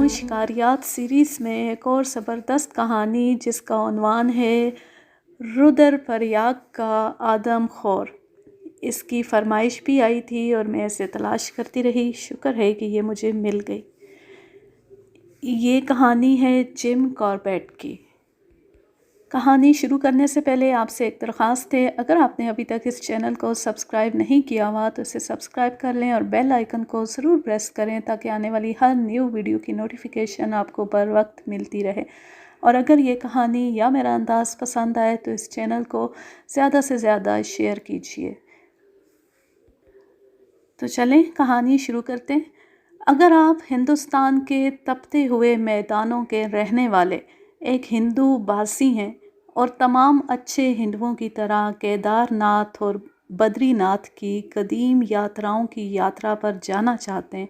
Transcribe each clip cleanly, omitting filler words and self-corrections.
شکاریات series میں ایک اور زبردست کہانی جس کا عنوان ہے رودرپریاگ کا آدم خور۔ اس کی فرمائش بھی آئی تھی اور میں اسے تلاش کرتی رہی، شکر ہے کہ یہ مجھے مل گئی۔ یہ کہانی ہے جم کوربیٹ کی۔ کہانی شروع کرنے سے پہلے آپ سے ایک درخواست ہے، اگر آپ نے ابھی تک اس چینل کو سبسکرائب نہیں کیا ہوا تو اسے سبسکرائب کر لیں اور بیل آئیکن کو ضرور پریس کریں تاکہ آنے والی ہر نیو ویڈیو کی نوٹیفیکیشن آپ کو بر وقت ملتی رہے۔ اور اگر یہ کہانی یا میرا انداز پسند آئے تو اس چینل کو زیادہ سے زیادہ شیئر کیجیے۔ تو چلیں کہانی شروع کرتے ہیں۔ اگر آپ ہندوستان کے تپتے ہوئے میدانوں کے رہنے والے ایک ہندو باسی ہیں اور تمام اچھے ہندوؤں کی طرح کیدار ناتھ اور بدری ناتھ کی قدیم یاتراؤں کی یاترا پر جانا چاہتے ہیں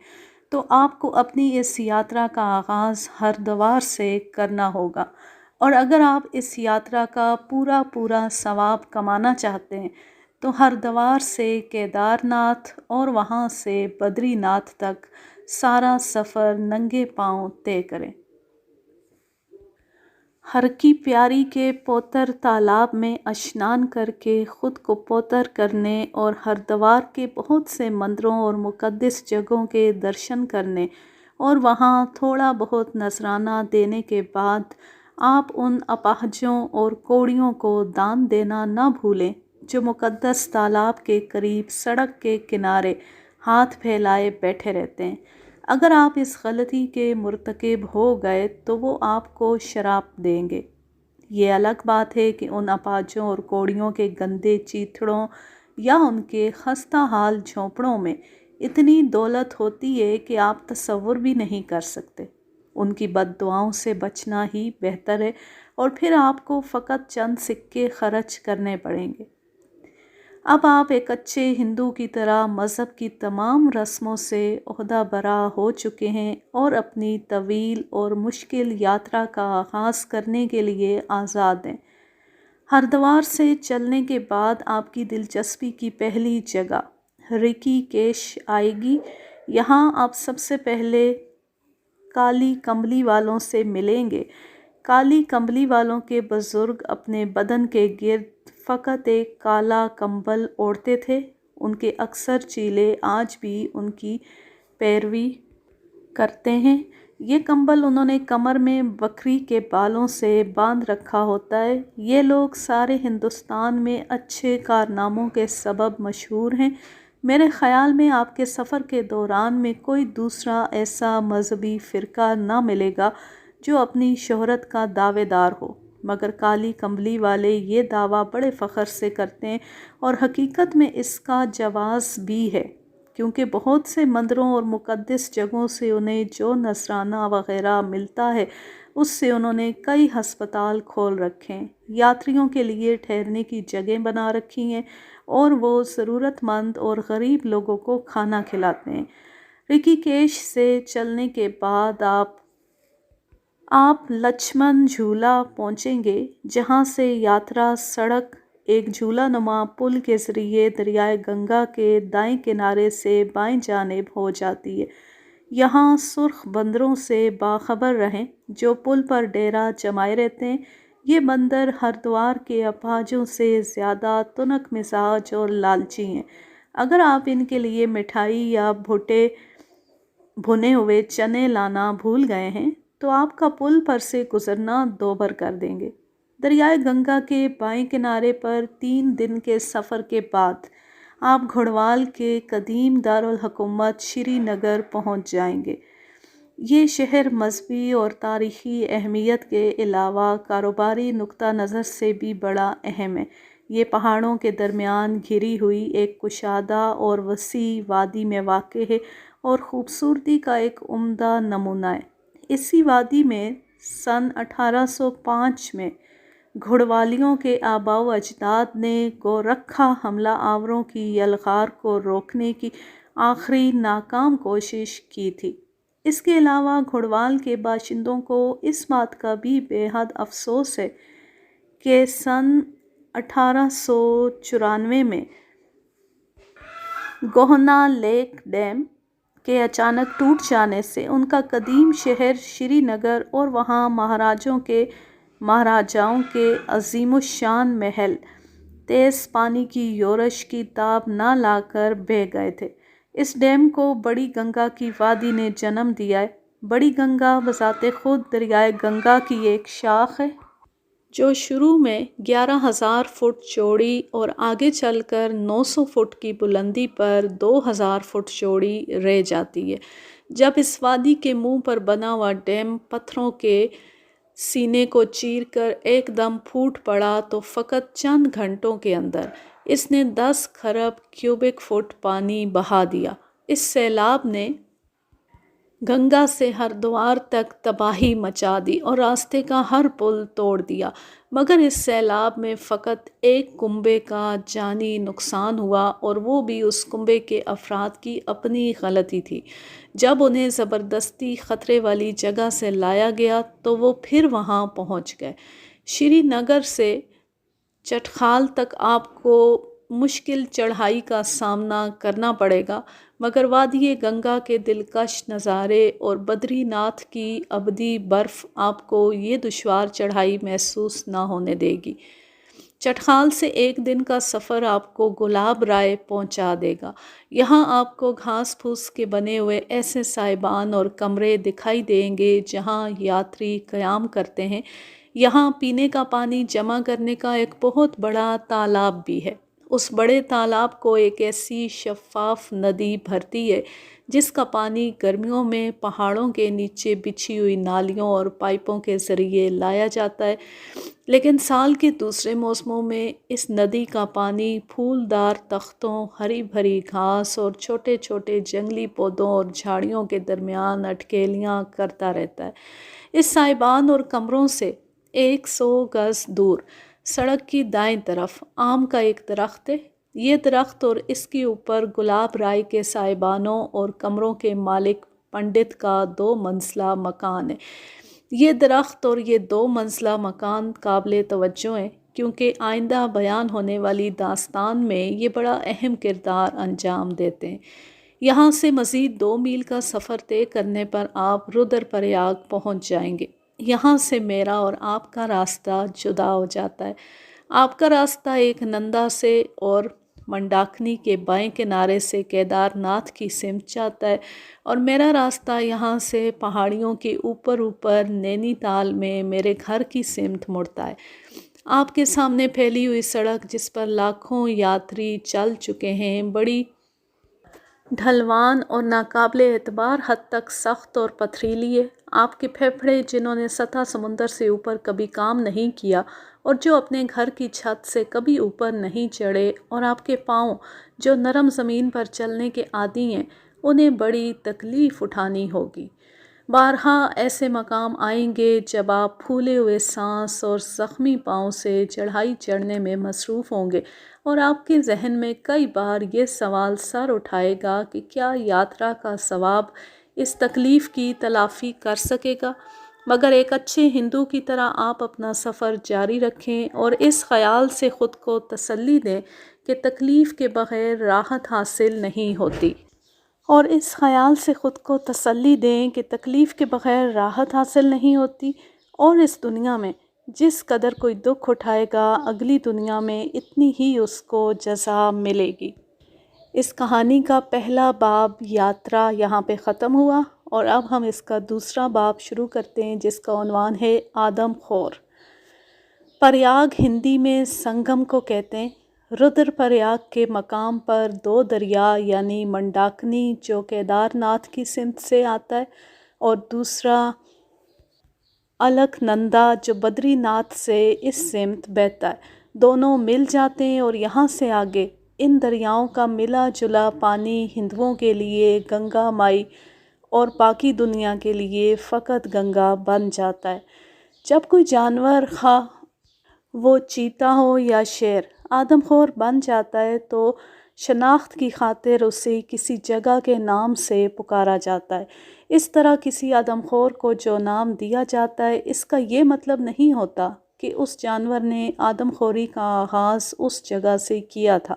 تو آپ کو اپنی اس یاترا کا آغاز ہریدوار سے کرنا ہوگا، اور اگر آپ اس یاترا کا پورا ثواب کمانا چاہتے ہیں تو ہریدوار سے کیدار ناتھ اور وہاں سے بدری ناتھ تک سارا سفر ننگے پاؤں طے کریں۔ ہر کی پیاری کے پوتر تالاب میں اشنان کر کے خود کو پوتر کرنے اور ہریدوار کے بہت سے مندروں اور مقدس جگہوں کے درشن کرنے اور وہاں تھوڑا بہت نذرانہ دینے کے بعد آپ ان اپاہجوں اور کوڑیوں کو دان دینا نہ بھولیں جو مقدس تالاب کے قریب سڑک کے کنارے ہاتھ پھیلائے بیٹھے رہتے ہیں۔ اگر آپ اس غلطی کے مرتکب ہو گئے تو وہ آپ کو شراپ دیں گے۔ یہ الگ بات ہے کہ ان اپاہجوں اور کوڑیوں کے گندے چیتھڑوں یا ان کے خستہ حال جھونپڑوں میں اتنی دولت ہوتی ہے کہ آپ تصور بھی نہیں کر سکتے۔ ان کی بد دعاؤں سے بچنا ہی بہتر ہے، اور پھر آپ کو فقط چند سکے خرچ کرنے پڑیں گے۔ اب آپ ایک اچھے ہندو کی طرح مذہب کی تمام رسموں سے عہدہ برا ہو چکے ہیں اور اپنی طویل اور مشکل یاترا کا آغاز کرنے کے لیے آزاد ہیں۔ ہریدوار سے چلنے کے بعد آپ کی دلچسپی کی پہلی جگہ رکی کیش آئے گی۔ یہاں آپ سب سے پہلے کالی کمبلی والوں سے ملیں گے۔ کالی کمبلی والوں کے بزرگ اپنے بدن کے گرد فقط ایک کالا کمبل اوڑھتے تھے۔ ان کے اکثر چیلے آج بھی ان کی پیروی کرتے ہیں۔ یہ کمبل انہوں نے کمر میں بکری کے بالوں سے باندھ رکھا ہوتا ہے۔ یہ لوگ سارے ہندوستان میں اچھے کارناموں کے سبب مشہور ہیں۔ میرے خیال میں آپ کے سفر کے دوران میں کوئی دوسرا ایسا مذہبی فرقہ نہ ملے گا جو اپنی شہرت کا دعوے دار ہو، مگر کالی کمبلی والے یہ دعویٰ بڑے فخر سے کرتے ہیں، اور حقیقت میں اس کا جواز بھی ہے، کیونکہ بہت سے مندروں اور مقدس جگہوں سے انہیں جو نذرانہ وغیرہ ملتا ہے اس سے انہوں نے کئی ہسپتال کھول رکھے ہیں، یاتریوں کے لیے ٹھہرنے کی جگہیں بنا رکھی ہیں، اور وہ ضرورت مند اور غریب لوگوں کو کھانا کھلاتے ہیں۔ رکی کیش سے چلنے کے بعد آپ لچھمن جھولا پہنچیں گے، جہاں سے یاترا سڑک ایک جھولا نما پل کے ذریعے دریائے گنگا کے دائیں کنارے سے بائیں جانب ہو جاتی ہے۔ یہاں سرخ بندروں سے باخبر رہیں جو پل پر ڈیرا جمائے رہتے ہیں۔ یہ بندر ہریدوار کے اپاہجوں سے زیادہ تنک مزاج اور لالچی ہیں۔ اگر آپ ان کے لیے مٹھائی یا بھنے ہوئے چنے لانا بھول گئے ہیں تو آپ کا پل پر سے گزرنا دوبھر کر دیں گے۔ دریائے گنگا کے بائیں کنارے پر 3 دن کے سفر کے بعد آپ گھڑوال کے قدیم دارالحکومت شری نگر پہنچ جائیں گے۔ یہ شہر مذہبی اور تاریخی اہمیت کے علاوہ کاروباری نقطہ نظر سے بھی بڑا اہم ہے۔ یہ پہاڑوں کے درمیان گھری ہوئی ایک کشادہ اور وسیع وادی میں واقع ہے اور خوبصورتی کا ایک عمدہ نمونہ ہے۔ اسی وادی میں سن 1805 میں گھڑوالیوں کے آباء و اجداد نے گورکھا حملہ آوروں کی یلغار کو روکنے کی آخری ناکام کوشش کی تھی۔ اس کے علاوہ گھڑوال کے باشندوں کو اس بات کا بھی بے حد افسوس ہے کہ سن 1894 میں گوہنا لیک ڈیم کے اچانک ٹوٹ جانے سے ان کا قدیم شہر شری نگر اور وہاں مہاراجاؤں کے عظیم الشان محل تیز پانی کی یورش کی تاب نہ لا کر بہہ گئے تھے۔ اس ڈیم کو بڑی گنگا کی وادی نے جنم دیا ہے۔ بڑی گنگا بذات خود دریائے گنگا کی ایک شاخ ہے جو شروع میں 11,000 فٹ چوڑی اور آگے چل کر 900 فٹ کی بلندی پر 2,000 فٹ چوڑی رہ جاتی ہے۔ جب اس وادی کے منہ پر بنا ہوا ڈیم پتھروں کے سینے کو چیر کر ایک دم پھوٹ پڑا تو فقط چند گھنٹوں کے اندر اس نے 10 کھرب کیوبک فٹ پانی بہا دیا۔ اس سیلاب نے گنگا سے ہردوار تک تباہی مچا دی اور راستے کا ہر پل توڑ دیا، مگر اس سیلاب میں فقط ایک کنبے کا جانی نقصان ہوا اور وہ بھی اس کنبے کے افراد کی اپنی غلطی تھی۔ جب انہیں زبردستی خطرے والی جگہ سے لایا گیا تو وہ پھر وہاں پہنچ گئے۔ شری نگر سے چٹخال تک آپ کو مشکل چڑھائی کا سامنا کرنا پڑے گا، مگر وادی گنگا کے دلکش نظارے اور بدری ناتھ کی ابدی برف آپ کو یہ دشوار چڑھائی محسوس نہ ہونے دے گی۔ چٹخال سے ایک دن کا سفر آپ کو گلاب رائے پہنچا دے گا۔ یہاں آپ کو گھاس پھوس کے بنے ہوئے ایسے سائبان اور کمرے دکھائی دیں گے جہاں یاتری قیام کرتے ہیں۔ یہاں پینے کا پانی جمع کرنے کا ایک بہت بڑا تالاب بھی ہے۔ اس بڑے تالاب کو ایک ایسی شفاف ندی بھرتی ہے جس کا پانی گرمیوں میں پہاڑوں کے نیچے بچھی ہوئی نالیوں اور پائپوں کے ذریعے لایا جاتا ہے، لیکن سال کے دوسرے موسموں میں اس ندی کا پانی پھولدار تختوں، ہری بھری گھاس اور چھوٹے چھوٹے جنگلی پودوں اور جھاڑیوں کے درمیان اٹکیلیاں کرتا رہتا ہے۔ اس سائبان اور کمروں سے 100 گز دور سڑک کی دائیں طرف آم کا ایک درخت ہے۔ یہ درخت اور اس کے اوپر گلاب رائے کے سائبانوں اور کمروں کے مالک پنڈت کا 2 منزلہ مکان ہے۔ یہ درخت اور یہ 2 منزلہ مکان قابل توجہ ہیں کیونکہ آئندہ بیان ہونے والی داستان میں یہ بڑا اہم کردار انجام دیتے ہیں۔ یہاں سے مزید 2 میل کا سفر طے کرنے پر آپ رودر پریاگ پہنچ جائیں گے۔ یہاں سے میرا اور آپ کا راستہ جدا ہو جاتا ہے۔ آپ کا راستہ ایک نندا سے اور منڈاکنی کے بائیں کنارے سے کیدار ناتھ کی سمت جاتا ہے، اور میرا راستہ یہاں سے پہاڑیوں کے اوپر نینی تال میں میرے گھر کی سمت مڑتا ہے۔ آپ کے سامنے پھیلی ہوئی سڑک جس پر لاکھوں یاتری چل چکے ہیں بڑی ڈھلوان اور ناقابل اعتبار حد تک سخت اور پتھریلی ہے۔ آپ کے پھیپھڑے جنہوں نے سطح سمندر سے اوپر کبھی کام نہیں کیا اور جو اپنے گھر کی چھت سے کبھی اوپر نہیں چڑھے، اور آپ کے پاؤں جو نرم زمین پر چلنے کے عادی ہیں، انہیں بڑی تکلیف اٹھانی ہوگی۔ بارہا ایسے مقام آئیں گے جب آپ پھولے ہوئے سانس اور زخمی پاؤں سے چڑھائی چڑھنے میں مصروف ہوں گے، اور آپ کے ذہن میں کئی بار یہ سوال سر اٹھائے گا کہ کیا یاترا کا ثواب اس تکلیف کی تلافی کر سکے گا؟ مگر ایک اچھے ہندو کی طرح آپ اپنا سفر جاری رکھیں اور اس خیال سے خود کو تسلی دیں کہ تکلیف کے بغیر راحت حاصل نہیں ہوتی۔ اور اس دنیا میں جس قدر کوئی دکھ اٹھائے گا، اگلی دنیا میں اتنی ہی اس کو جزا ملے گی۔ اس کہانی کا پہلا باب یاترا یہاں پہ ختم ہوا، اور اب ہم اس کا دوسرا باب شروع کرتے ہیں جس کا عنوان ہے آدم خور۔ پریاگ ہندی میں سنگم کو کہتے ہیں۔ رودر پریاگ کے مقام پر 2 دریا یعنی منڈاکنی جو کیدار ناتھ کی سمت سے آتا ہے اور دوسرا الک نندا جو بدری ناتھ سے اس سمت بہتا ہے، دونوں مل جاتے ہیں، اور یہاں سے آگے ان دریاؤں کا ملا جلا پانی ہندوؤں کے لیے گنگا مائی اور باقی دنیا کے لیے فقط گنگا بن جاتا ہے۔ جب کوئی جانور، خواہ وہ چیتا ہو یا شیر، آدم خور بن جاتا ہے تو شناخت کی خاطر اسے کسی جگہ کے نام سے پکارا جاتا ہے۔ اس طرح کسی آدم خور کو جو نام دیا جاتا ہے، اس کا یہ مطلب نہیں ہوتا کہ اس جانور نے آدم خوری کا آغاز اس جگہ سے کیا تھا۔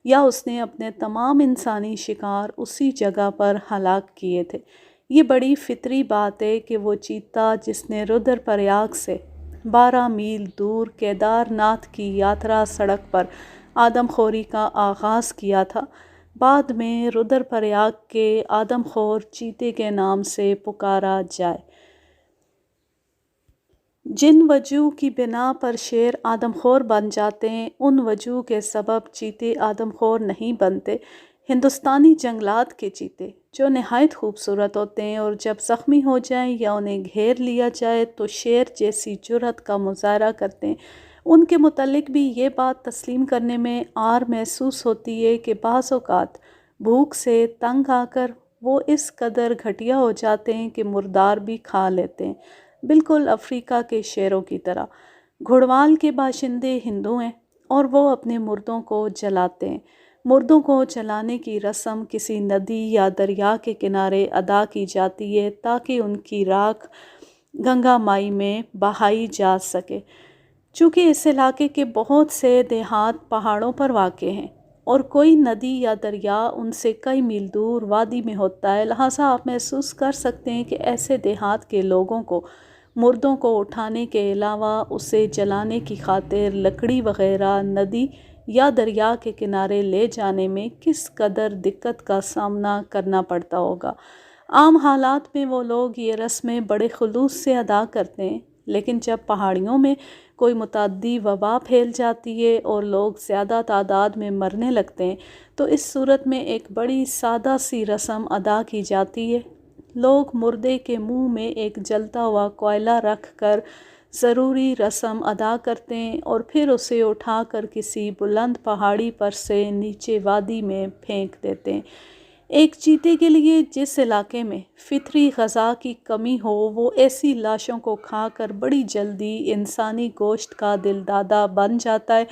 یا اس نے اپنے تمام انسانی شکار اسی جگہ پر ہلاک کیے تھے۔ یہ بڑی فطری بات ہے کہ وہ چیتا جس نے رودر پریاگ سے 12 میل دور کیدار ناتھ کی یاترا سڑک پر آدم خوری کا آغاز کیا تھا، بعد میں رودر پریاگ کے آدم خور چیتے کے نام سے پکارا جائے۔ جن وجوہ کی بنا پر شیر آدم خور بن جاتے ہیں، ان وجوہ کے سبب چیتے آدم خور نہیں بنتے۔ ہندوستانی جنگلات کے چیتے جو نہایت خوبصورت ہوتے ہیں اور جب زخمی ہو جائیں یا انہیں گھیر لیا جائے تو شیر جیسی جرأت کا مظاہرہ کرتے ہیں، ان کے متعلق بھی یہ بات تسلیم کرنے میں عار محسوس ہوتی ہے کہ بعض اوقات بھوک سے تنگ آ کر وہ اس قدر گھٹیا ہو جاتے ہیں کہ مردار بھی کھا لیتے ہیں، بالکل افریقہ کے شیروں کی طرح۔ گھڑوال کے باشندے ہندو ہیں اور وہ اپنے مردوں کو جلاتے ہیں۔ مردوں کو جلانے کی رسم کسی ندی یا دریا کے کنارے ادا کی جاتی ہے تاکہ ان کی راکھ گنگا مائی میں بہائی جا سکے۔ چونکہ اس علاقے کے بہت سے دیہات پہاڑوں پر واقع ہیں اور کوئی ندی یا دریا ان سے کئی میل دور وادی میں ہوتا ہے، لہٰذا آپ محسوس کر سکتے ہیں کہ ایسے دیہات کے لوگوں کو مردوں کو اٹھانے کے علاوہ اسے جلانے کی خاطر لکڑی وغیرہ ندی یا دریا کے کنارے لے جانے میں کس قدر دقت کا سامنا کرنا پڑتا ہوگا۔ عام حالات میں وہ لوگ یہ رسمیں بڑے خلوص سے ادا کرتے ہیں، لیکن جب پہاڑیوں میں کوئی متعدی وبا پھیل جاتی ہے اور لوگ زیادہ تعداد میں مرنے لگتے ہیں تو اس صورت میں ایک بڑی سادہ سی رسم ادا کی جاتی ہے۔ لوگ مردے کے منہ میں ایک جلتا ہوا کوئلہ رکھ کر ضروری رسم ادا کرتے ہیں اور پھر اسے اٹھا کر کسی بلند پہاڑی پر سے نیچے وادی میں پھینک دیتے ہیں۔ ایک چیتے کے لیے جس علاقے میں فطری غذا کی کمی ہو وہ ایسی لاشوں کو کھا کر بڑی جلدی انسانی گوشت کا دل دادا بن جاتا ہے،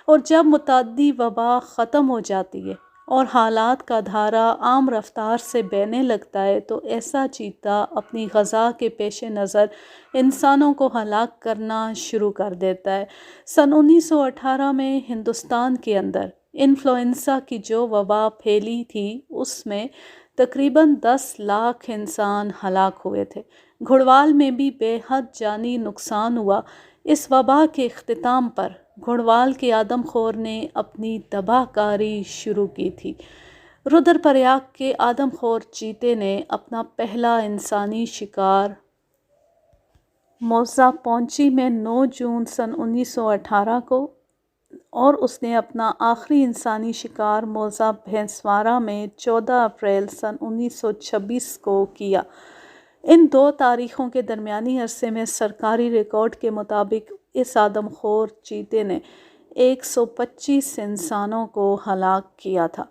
اور جب متعدی وبا ختم ہو جاتی ہے اور حالات کا دھارا عام رفتار سے بہنے لگتا ہے تو ایسا چیتا اپنی غذا کے پیش نظر انسانوں کو ہلاک کرنا شروع کر دیتا ہے۔ سن 1918 میں ہندوستان کے اندر انفلوئنزا کی جو وبا پھیلی تھی اس میں تقریباً 10 لاکھ انسان ہلاک ہوئے تھے۔ گھڑوال میں بھی بے حد جانی نقصان ہوا۔ اس وبا کے اختتام پر گھڑوال کے آدم خور نے اپنی تباہ کاری شروع کی تھی۔ رودر پریاگ کے آدم خور چیتے نے اپنا پہلا انسانی شکار موزہ پونچی میں 9 جون سن 1918 کو اور اس نے اپنا آخری انسانی شکار موزہ بھینسوارہ میں 14 اپریل سن 1926 کو کیا۔ ان دو تاریخوں کے درمیانی عرصے میں سرکاری ریکارڈ کے مطابق اس آدم خور چیتے نے 125 انسانوں کو ہلاک کیا تھا۔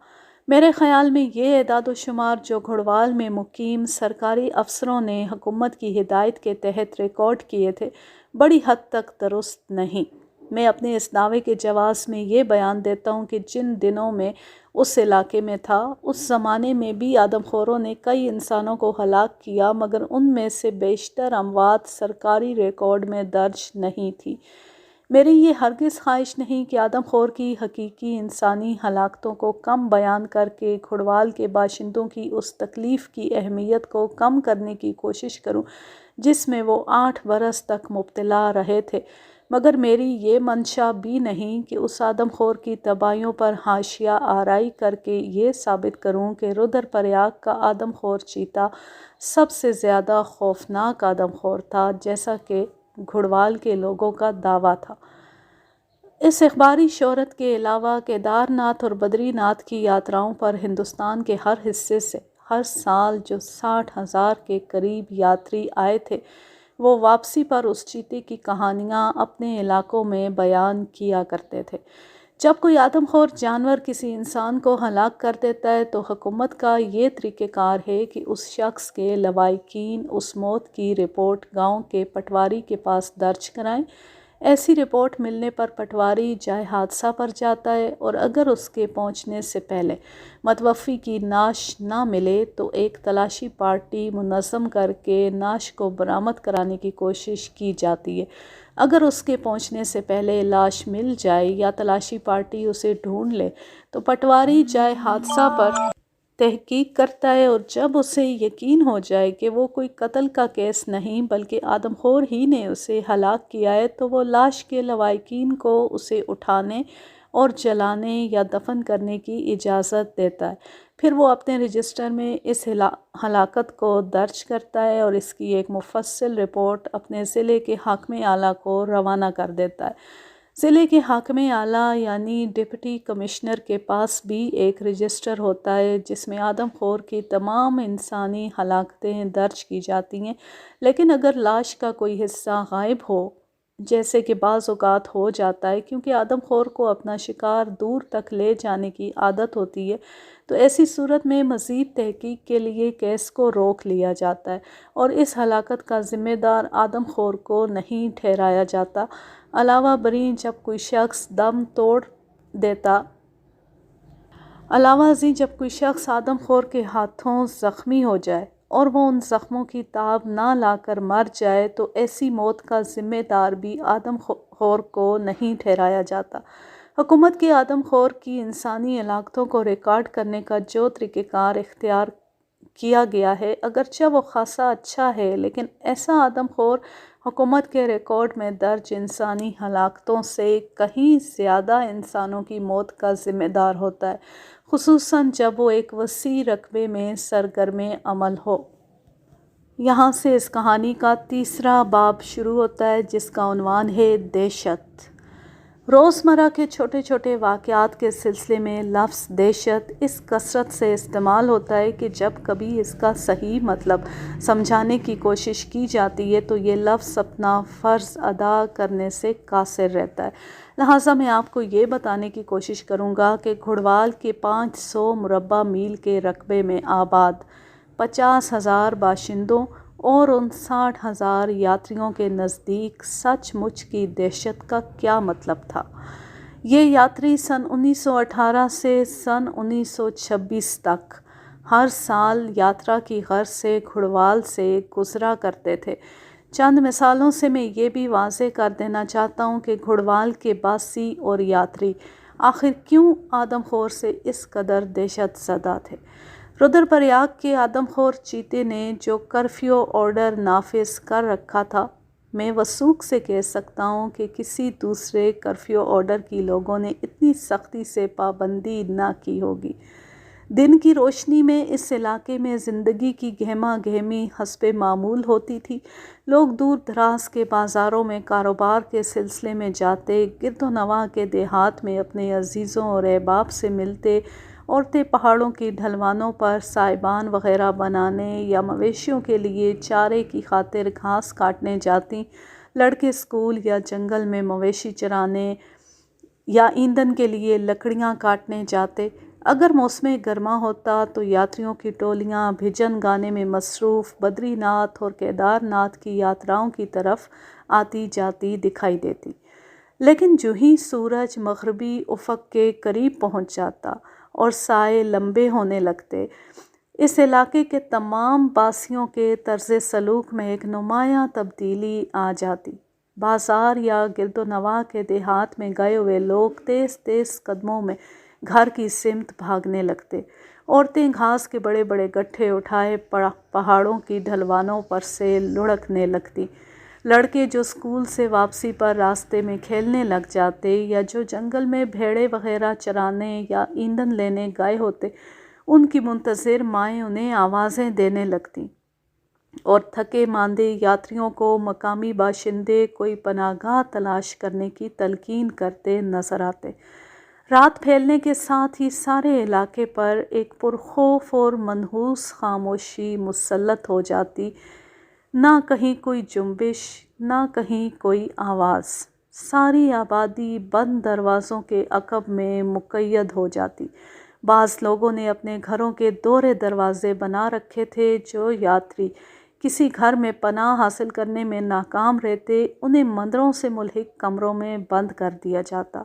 میرے خیال میں یہ اعداد و شمار جو گھڑوال میں مقیم سرکاری افسروں نے حکومت کی ہدایت کے تحت ریکارڈ کیے تھے بڑی حد تک درست نہیں۔ میں اپنے اس دعوے کے جواز میں یہ بیان دیتا ہوں کہ جن دنوں میں اس علاقے میں تھا اس زمانے میں بھی آدم خوروں نے کئی انسانوں کو ہلاک کیا، مگر ان میں سے بیشتر اموات سرکاری ریکارڈ میں درج نہیں تھی۔ میری یہ ہرگز خواہش نہیں کہ آدم خور کی حقیقی انسانی ہلاکتوں کو کم بیان کر کے گھڑوال کے باشندوں کی اس تکلیف کی اہمیت کو کم کرنے کی کوشش کروں جس میں وہ 8 برس تک مبتلا رہے تھے، مگر میری یہ منشا بھی نہیں کہ اس آدم خور کی تباہیوں پر حاشیہ آرائی کر کے یہ ثابت کروں کہ رودر پریاگ کا آدم خور چیتا سب سے زیادہ خوفناک آدم خور تھا، جیسا کہ گھڑوال کے لوگوں کا دعویٰ تھا۔ اس اخباری شہرت کے علاوہ کیدار ناتھ اور بدری ناتھ کی یاتراؤں پر ہندوستان کے ہر حصے سے ہر سال جو 60,000 کے قریب یاتری آئے تھے وہ واپسی پر اس چیتے کی کہانیاں اپنے علاقوں میں بیان کیا کرتے تھے۔ جب کوئی آدم خور جانور کسی انسان کو ہلاک کر دیتا ہے تو حکومت کا یہ طریقہ کار ہے کہ اس شخص کے لواحقین اس موت کی رپورٹ گاؤں کے پٹواری کے پاس درج کرائیں۔ ایسی رپورٹ ملنے پر پٹواری جائے حادثہ پر جاتا ہے اور اگر اس کے پہنچنے سے پہلے متوفی کی نعش نہ ملے تو ایک تلاشی پارٹی منظم کر کے نعش کو برآمد کرانے کی کوشش کی جاتی ہے۔ اگر اس کے پہنچنے سے پہلے لاش مل جائے یا تلاشی پارٹی اسے ڈھونڈ لے تو پٹواری جائے حادثہ پر تحقیق کرتا ہے، اور جب اسے یقین ہو جائے کہ وہ کوئی قتل کا کیس نہیں بلکہ آدم خور ہی نے اسے ہلاک کیا ہے تو وہ لاش کے لواحقین کو اسے اٹھانے اور جلانے یا دفن کرنے کی اجازت دیتا ہے۔ پھر وہ اپنے رجسٹر میں اس ہلاکت کو درج کرتا ہے اور اس کی ایک مفصل رپورٹ اپنے ضلع کے حاکم اعلیٰ کو روانہ کر دیتا ہے۔ ضلع کے حاکم اعلیٰ یعنی ڈپٹی کمشنر کے پاس بھی ایک رجسٹر ہوتا ہے جس میں آدم خور کی تمام انسانی ہلاکتیں درج کی جاتی ہیں، لیکن اگر لاش کا کوئی حصہ غائب ہو، جیسے کہ بعض اوقات ہو جاتا ہے کیونکہ آدم خور کو اپنا شکار دور تک لے جانے کی عادت ہوتی ہے، تو ایسی صورت میں مزید تحقیق کے لیے کیس کو روک لیا جاتا ہے اور اس ہلاکت کا ذمہ دار آدم خور کو نہیں ٹھہرایا جاتا۔ علاوہ بریں جب کوئی شخص دم توڑ دیتا علاوہ ازیں جب کوئی شخص آدم خور کے ہاتھوں زخمی ہو جائے اور وہ ان زخموں کی تاب نہ لا کر مر جائے تو ایسی موت کا ذمہ دار بھی آدم خور کو نہیں ٹھہرایا جاتا۔ حکومت کی آدم خور کی انسانی ہلاکتوں کو ریکارڈ کرنے کا جو طریقہ کار اختیار کیا گیا ہے اگرچہ وہ خاصا اچھا ہے، لیکن ایسا آدم خور حکومت کے ریکارڈ میں درج انسانی ہلاکتوں سے کہیں زیادہ انسانوں کی موت کا ذمہ دار ہوتا ہے، خصوصاً جب وہ ایک وسیع رقبے میں سرگرم عمل ہو۔ یہاں سے اس کہانی کا تیسرا باب شروع ہوتا ہے جس کا عنوان ہے دہشت۔ روزمرہ کے چھوٹے چھوٹے واقعات کے سلسلے میں لفظ دہشت اس کثرت سے استعمال ہوتا ہے کہ جب کبھی اس کا صحیح مطلب سمجھانے کی کوشش کی جاتی ہے تو یہ لفظ اپنا فرض ادا کرنے سے قاصر رہتا ہے۔ لہٰذا میں آپ کو یہ بتانے کی کوشش کروں گا کہ گھڑوال کے 500 مربع میل کے رقبے میں آباد 50,000 باشندوں اور 59,000 یاتریوں کے نزدیک سچ مچ کی دہشت کا کیا مطلب تھا۔ یہ یاتری سن 1918 سے سن 1926 تک ہر سال یاترا کی غرض سے گھڑوال سے گزرا کرتے تھے۔ چند مثالوں سے میں یہ بھی واضح کر دینا چاہتا ہوں کہ گھڑوال کے باسی اور یاتری آخر کیوں آدم خور سے اس قدر دہشت زدہ تھے۔ رودر پریاگ کے آدم خور چیتے نے جو کرفیو آرڈر نافذ کر رکھا تھا، میں وثوق سے کہہ سکتا ہوں کہ کسی دوسرے کرفیو آرڈر کی لوگوں نے اتنی سختی سے پابندی نہ کی ہوگی۔ دن کی روشنی میں اس علاقے میں زندگی کی گہما گہمی حسب معمول ہوتی تھی۔ لوگ دور دراز کے بازاروں میں کاروبار کے سلسلے میں جاتے، گرد و نواح کے دیہات میں اپنے عزیزوں اور احباب سے ملتے، عورتیں پہاڑوں کی ڈھلوانوں پر سائبان وغیرہ بنانے یا مویشیوں کے لیے چارے کی خاطر گھاس کاٹنے جاتیں، لڑکے اسکول یا جنگل میں مویشی چرانے یا ایندھن کے لیے لکڑیاں کاٹنے جاتے۔ اگر موسم گرما ہوتا تو یاتریوں کی ٹولیاں بھجن گانے میں مصروف بدری ناتھ اور کیدار ناتھ کی یاتراؤں کی طرف آتی جاتی دکھائی دیتی۔ لیکن جو ہی سورج مغربی افق کے قریب پہنچ جاتا اور سائے لمبے ہونے لگتے، اس علاقے کے تمام باسیوں کے طرز سلوک میں ایک نمایاں تبدیلی آ جاتی۔ بازار یا گرد و نواح کے دیہات میں گئے ہوئے لوگ تیز تیز قدموں میں گھر کی سمت بھاگنے لگتے، عورتیں گھاس کے بڑے بڑے گٹھے اٹھائے پہاڑوں کی ڈھلوانوں پر سے لڑھکنے لگتی، لڑکے جو اسکول سے واپسی پر راستے میں کھیلنے لگ جاتے یا جو جنگل میں بھیڑیں وغیرہ چرانے یا ایندھن لینے گئے ہوتے، ان کی منتظر مائیں انہیں آوازیں دینے لگتیں اور تھکے ماندے یاتریوں کو مقامی باشندے کوئی پناہ گاہ تلاش کرنے کی تلقین کرتے نظر آتے۔ رات پھیلنے کے ساتھ ہی سارے علاقے پر ایک پرخوف اور منحوس خاموشی مسلط ہو جاتی، نہ کہیں کوئی جنبش، نہ کہیں کوئی آواز۔ ساری آبادی بند دروازوں کے عقب میں مقید ہو جاتی۔ بعض لوگوں نے اپنے گھروں کے دوہرے دروازے بنا رکھے تھے۔ جو یاتری کسی گھر میں پناہ حاصل کرنے میں ناکام رہتے، انہیں مندروں سے ملحق کمروں میں بند کر دیا جاتا۔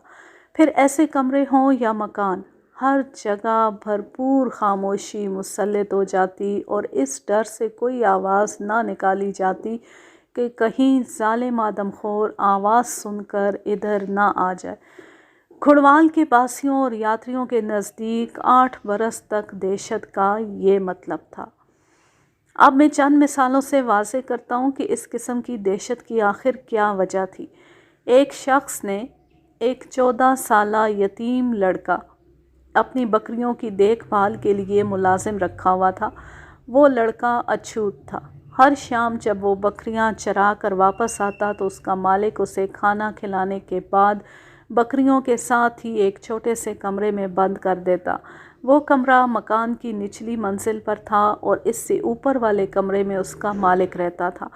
پھر ایسے کمرے ہوں یا مکان، ہر جگہ بھرپور خاموشی مسلط ہو جاتی اور اس ڈر سے کوئی آواز نہ نکالی جاتی کہ کہیں ظالم آدم خور آواز سن کر ادھر نہ آ جائے۔ کھڑوال کے باسیوں اور یاتریوں کے نزدیک 8 برس تک دہشت کا یہ مطلب تھا۔ اب میں چند مثالوں سے واضح کرتا ہوں کہ اس قسم کی دہشت کی آخر کیا وجہ تھی۔ ایک شخص نے ایک 14 سالہ یتیم لڑکا اپنی بکریوں کی دیکھ بھال کے لیے ملازم رکھا ہوا تھا۔ وہ لڑکا اچھوت تھا۔ ہر شام جب وہ بکریاں چرا کر واپس آتا تو اس کا مالک اسے کھانا کھلانے کے بعد بکریوں کے ساتھ ہی ایک چھوٹے سے کمرے میں بند کر دیتا۔ وہ کمرہ مکان کی نچلی منزل پر تھا اور اس سے اوپر والے کمرے میں اس کا مالک رہتا تھا۔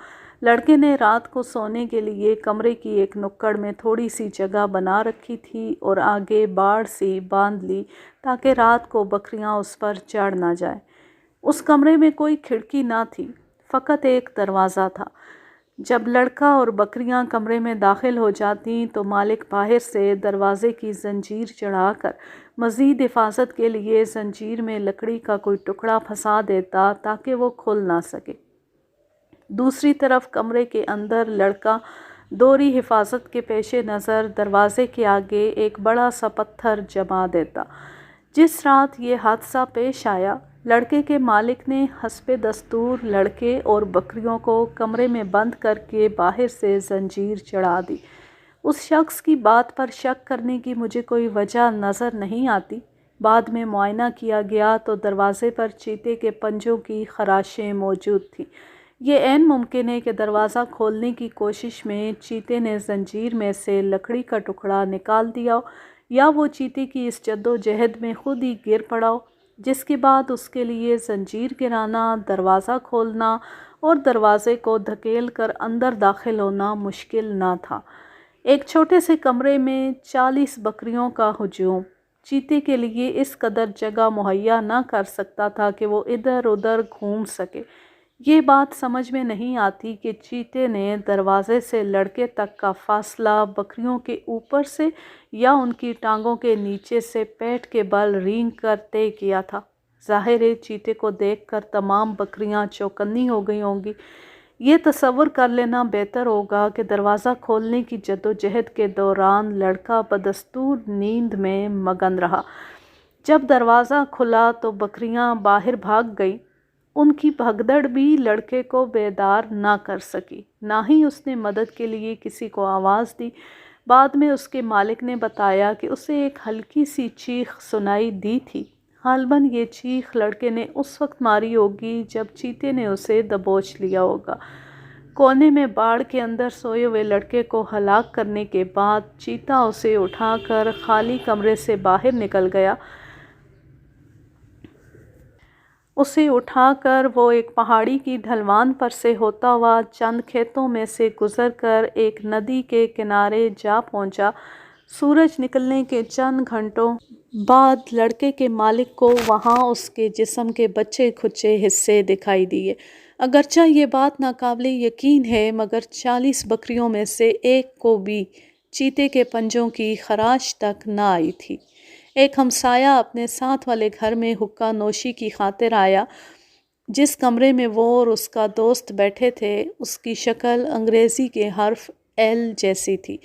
لڑکے نے رات کو سونے کے لیے کمرے کی ایک نکڑ میں تھوڑی سی جگہ بنا رکھی تھی اور آگے باڑ سی باندھ لی تاکہ رات کو بکریاں اس پر چڑھ نہ جائیں۔ اس کمرے میں کوئی کھڑکی نہ تھی، فقط ایک دروازہ تھا۔ جب لڑکا اور بکریاں کمرے میں داخل ہو جاتیں تو مالک باہر سے دروازے کی زنجیر چڑھا کر مزید حفاظت کے لیے زنجیر میں لکڑی کا کوئی ٹکڑا پھنسا دیتا تاکہ وہ کھل نہ سکے۔ دوسری طرف کمرے کے اندر لڑکا دوہری حفاظت کے پیش نظر دروازے کے آگے ایک بڑا سا پتھر جما دیتا۔ جس رات یہ حادثہ پیش آیا، لڑکے کے مالک نے حسب دستور لڑکے اور بکریوں کو کمرے میں بند کر کے باہر سے زنجیر چڑھا دی۔ اس شخص کی بات پر شک کرنے کی مجھے کوئی وجہ نظر نہیں آتی۔ بعد میں معائنہ کیا گیا تو دروازے پر چیتے کے پنجوں کی خراشیں موجود تھیں۔ یہ عین ممکن ہے کہ دروازہ کھولنے کی کوشش میں چیتے نے زنجیر میں سے لکڑی کا ٹکڑا نکال دیا ہو، یا وہ چیتے کی اس جدوجہد میں خود ہی گر پڑا ہو، جس کے بعد اس کے لیے زنجیر گرانا، دروازہ کھولنا اور دروازے کو دھکیل کر اندر داخل ہونا مشکل نہ تھا۔ ایک چھوٹے سے کمرے میں 40 بکریوں کا ہجوم چیتے کے لیے اس قدر جگہ مہیا نہ کر سکتا تھا کہ وہ ادھر ادھر گھوم سکے۔ یہ بات سمجھ میں نہیں آتی کہ چیتے نے دروازے سے لڑکے تک کا فاصلہ بکریوں کے اوپر سے یا ان کی ٹانگوں کے نیچے سے پیٹھ کے بل رینگ کر طے کیا تھا۔ ظاہر ہے چیتے کو دیکھ کر تمام بکریاں چوکنی ہو گئی ہوں گی۔ یہ تصور کر لینا بہتر ہوگا کہ دروازہ کھولنے کی جدوجہد کے دوران لڑکا بدستور نیند میں مگن رہا۔ جب دروازہ کھلا تو بکریاں باہر بھاگ گئیں۔ ان کی بھگدڑ بھی لڑکے کو بیدار نہ کر سکی، نہ ہی اس نے مدد کے لیے کسی کو آواز دی۔ بعد میں اس کے مالک نے بتایا کہ اسے ایک ہلکی سی چیخ سنائی دی تھی۔ غالباً یہ چیخ لڑکے نے اس وقت ماری ہوگی جب چیتے نے اسے دبوچ لیا ہوگا۔ کونے میں باڑ کے اندر سوئے ہوئے لڑکے کو ہلاک کرنے کے بعد چیتا اسے اٹھا کر خالی کمرے سے باہر نکل گیا۔ اسے اٹھا کر وہ ایک پہاڑی کی ڈھلوان پر سے ہوتا ہوا چند کھیتوں میں سے گزر کر ایک ندی کے کنارے جا پہنچا۔ سورج نکلنے کے چند گھنٹوں بعد لڑکے کے مالک کو وہاں اس کے جسم کے بچے کھچے حصے دکھائی دیے۔ اگرچہ یہ بات ناقابل یقین ہے، مگر 40 بکریوں میں سے ایک کو بھی چیتے کے پنجوں کی خراش تک نہ آئی تھی۔ ایک ہمسایہ اپنے ساتھ والے گھر میں حقہ نوشی کی خاطر آیا۔ جس کمرے میں وہ اور اس کا دوست بیٹھے تھے، اس کی شکل انگریزی کے حرف ایل جیسی تھی۔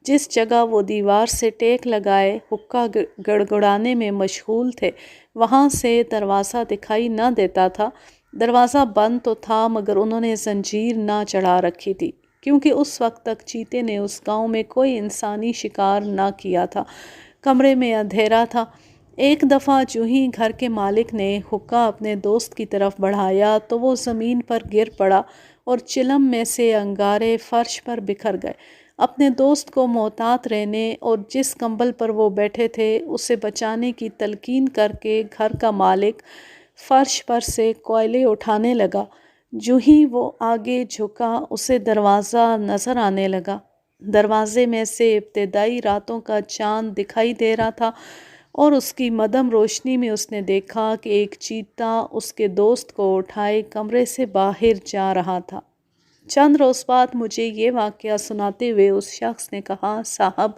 جس جگہ وہ دیوار سے ٹیک لگائے حقہ گڑگڑانے میں مشغول تھے، وہاں سے دروازہ دکھائی نہ دیتا تھا۔ دروازہ بند تو تھا، مگر انہوں نے زنجیر نہ چڑھا رکھی تھی، کیونکہ اس وقت تک چیتے نے اس گاؤں میں کوئی انسانی شکار نہ کیا تھا۔ کمرے میں اندھیرا تھا۔ ایک دفعہ جو ہی گھر کے مالک نے حقہ اپنے دوست کی طرف بڑھایا تو وہ زمین پر گر پڑا اور چلم میں سے انگارے فرش پر بکھر گئے۔ اپنے دوست کو محتاط رہنے اور جس کمبل پر وہ بیٹھے تھے اسے بچانے کی تلقین کر کے گھر کا مالک فرش پر سے کوئلے اٹھانے لگا۔ جو ہی وہ آگے جھکا اسے دروازہ نظر آنے لگا۔ دروازے میں سے ابتدائی راتوں کا چاند دکھائی دے رہا تھا اور اس کی مدھم روشنی میں اس نے دیکھا کہ ایک چیتا اس کے دوست کو اٹھائے کمرے سے باہر جا رہا تھا۔ چند روز بعد مجھے یہ واقعہ سناتے ہوئے اس شخص نے کہا، صاحب،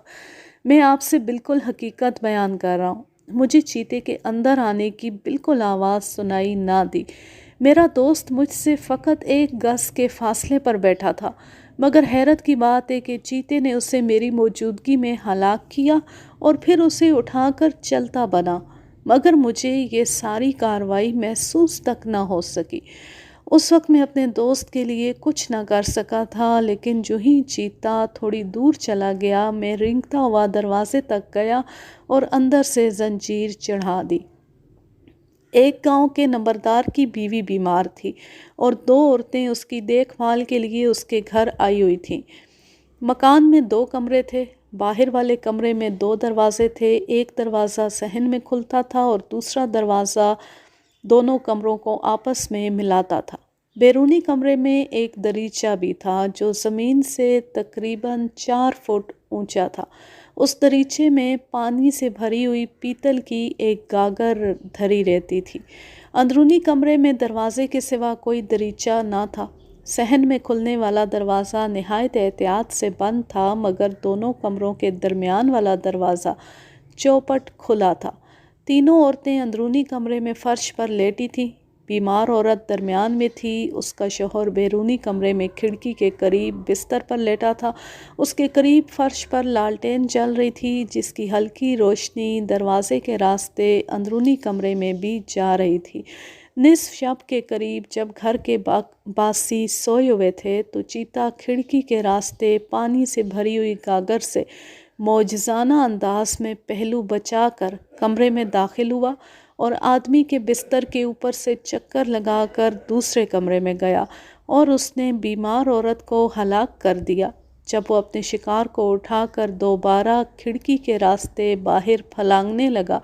میں آپ سے بالکل حقیقت بیان کر رہا ہوں۔ مجھے چیتے کے اندر آنے کی بالکل آواز سنائی نہ دی۔ میرا دوست مجھ سے فقط 1 گز کے فاصلے پر بیٹھا تھا، مگر حیرت کی بات ہے کہ چیتے نے اسے میری موجودگی میں ہلاک کیا اور پھر اسے اٹھا کر چلتا بنا، مگر مجھے یہ ساری کارروائی محسوس تک نہ ہو سکی۔ اس وقت میں اپنے دوست کے لیے کچھ نہ کر سکا تھا، لیکن جو ہی چیتا تھوڑی دور چلا گیا، میں رینگتا ہوا دروازے تک گیا اور اندر سے زنجیر چڑھا دی۔ ایک گاؤں کے نمبردار کی بیوی بیمار تھی اور 2 عورتیں اس کی دیکھ بھال کے لیے اس کے گھر آئی ہوئی تھیں۔ مکان میں 2 کمرے تھے۔ باہر والے کمرے میں 2 دروازے تھے، ایک دروازہ صحن میں کھلتا تھا اور دوسرا دروازہ دونوں کمروں کو آپس میں ملاتا تھا۔ بیرونی کمرے میں ایک دریچہ بھی تھا جو زمین سے تقریباً 4 فٹ اونچا تھا۔ اس دریچے میں پانی سے بھری ہوئی پیتل کی ایک گاگر دھری رہتی تھی۔ اندرونی کمرے میں دروازے کے سوا کوئی دریچہ نہ تھا۔ صحن میں کھلنے والا دروازہ نہایت احتیاط سے بند تھا، مگر دونوں کمروں کے درمیان والا دروازہ چوپٹ کھلا تھا۔ تینوں عورتیں اندرونی کمرے میں فرش پر لیٹی تھیں۔ بیمار عورت درمیان میں تھی، اس کا شوہر بیرونی کمرے میں کھڑکی کے قریب بستر پر لیٹا تھا۔ اس کے قریب فرش پر لالٹین جل رہی تھی، جس کی ہلکی روشنی دروازے کے راستے اندرونی کمرے میں بھی جا رہی تھی۔ نصف شب کے قریب جب گھر کے باسی سوئے ہوئے تھے تو چیتا کھڑکی کے راستے پانی سے بھری ہوئی گاگر سے معجزانہ انداز میں پہلو بچا کر کمرے میں داخل ہوا اور آدمی کے بستر کے اوپر سے چکر لگا کر دوسرے کمرے میں گیا اور اس نے بیمار عورت کو ہلاک کر دیا۔ جب وہ اپنے شکار کو اٹھا کر دوبارہ کھڑکی کے راستے باہر پھلانگنے لگا